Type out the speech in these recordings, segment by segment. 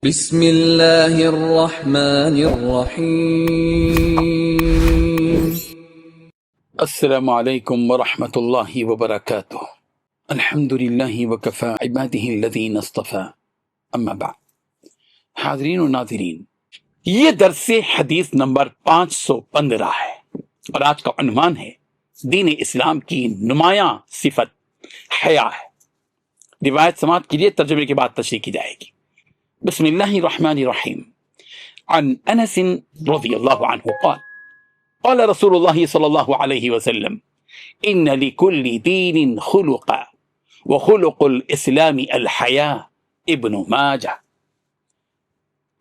بسم اللہ الرحمن الرحیم۔ السلام علیکم ورحمۃ اللہ وبرکاتہ۔ الحمد للہ وکفی عبادہ الذین اصطفی، اما بعد۔ حاضرین و ناظرین، یہ درس حدیث نمبر 515 ہے اور آج کا عنوان ہے دین اسلام کی نمایاں صفت حیا ہے۔ روایت سماعت کیجیے، ترجمے کے بعد تشریح کی جائے گی۔ بسم اللہ الرحمن الرحیم۔ عن انس رضی اللہ عنہ قال قال رسول اللہ صلی اللہ علیہ وسلم ان لکل دین خلقا وخلق الاسلام الحیاء، ابن ماجہ۔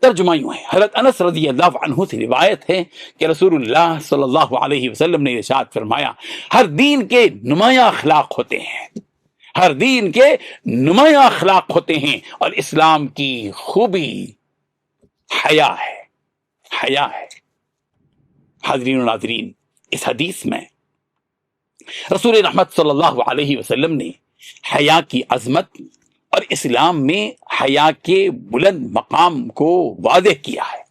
ترجمہ یوں ہے، حضرت انس رضی اللہ عنہ سے روایت ہے کہ رسول اللہ صلی اللہ علیہ وسلم نے ارشاد فرمایا، ہر دین کے نمایاں اخلاق ہوتے ہیں، ہر دین کے نمایاں اخلاق ہوتے ہیں، اور اسلام کی خوبی حیا ہے، حیا ہے۔ حاضرین و ناظرین، اس حدیث میں رسول رحمت صلی اللہ علیہ وسلم نے حیا کی عظمت اور اسلام میں حیا کے بلند مقام کو واضح کیا ہے۔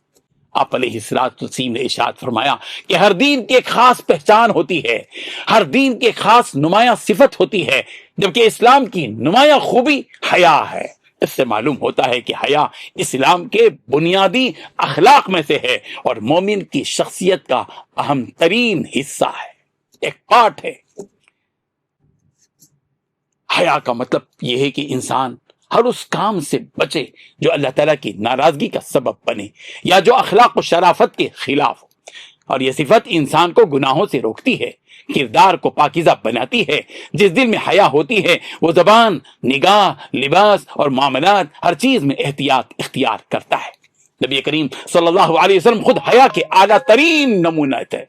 آپ علیہ السلام نے ارشاد فرمایا کہ ہر دین کی ایک خاص پہچان ہوتی ہے، ہر دین کی ایک خاص نمایاں صفت ہوتی ہے، جبکہ اسلام کی نمایاں خوبی حیا ہے۔ اس سے معلوم ہوتا ہے کہ حیا اسلام کے بنیادی اخلاق میں سے ہے اور مومن کی شخصیت کا اہم ترین حصہ ہے، ایک پارٹ ہے۔ حیا کا مطلب یہ ہے کہ انسان ہر اس کام سے بچے جو اللہ تعالیٰ کی ناراضگی کا سبب بنے یا جو اخلاق و شرافت کے خلاف ہو، اور یہ صفت انسان کو گناہوں سے روکتی ہے، کردار کو پاکیزہ بناتی ہے۔ جس دل میں حیا ہوتی ہے وہ زبان، نگاہ، لباس اور معاملات ہر چیز میں احتیاط اختیار کرتا ہے۔ نبی کریم صلی اللہ علیہ وسلم خود حیا کے اعلیٰ ترین نمونہ تھے۔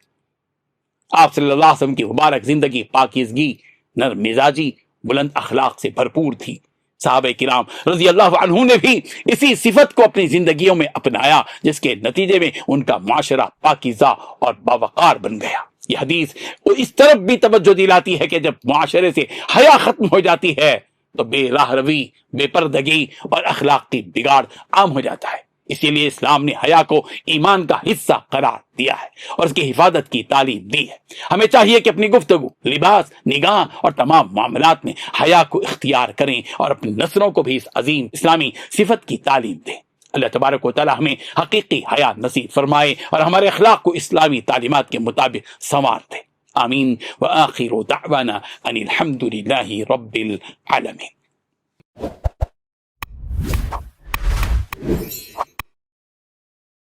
آپ صلی اللہ علیہ وسلم کی مبارک زندگی پاکیزگی، نرم مزاجی، بلند اخلاق سے بھرپور تھی۔ صحابہ کرام رضی اللہ عنہ نے بھی اسی صفت کو اپنی زندگیوں میں اپنایا، جس کے نتیجے میں ان کا معاشرہ پاکیزہ اور باوقار بن گیا۔ یہ حدیث اس طرف بھی توجہ دلاتی ہے کہ جب معاشرے سے حیا ختم ہو جاتی ہے تو بے راہ روی، بے پردگی اور اخلاقی بگاڑ عام ہو جاتا ہے۔ اسی لیے اسلام نے حیا کو ایمان کا حصہ قرار دیا ہے اور اس کی حفاظت کی تعلیم دی ہے۔ ہمیں چاہیے کہ اپنی گفتگو، لباس، نگاہ اور تمام معاملات میں حیا کو اختیار کریں اور اپنی نسلوں کو بھی اس عظیم اسلامی صفت کی تعلیم دیں۔ اللہ تبارک و تعالی ہمیں حقیقی حیا نصیب فرمائے اور ہمارے اخلاق کو اسلامی تعلیمات کے مطابق سنوار دے۔ آمین۔ وآخر دعوانا ان الحمد للہ رب العالمین۔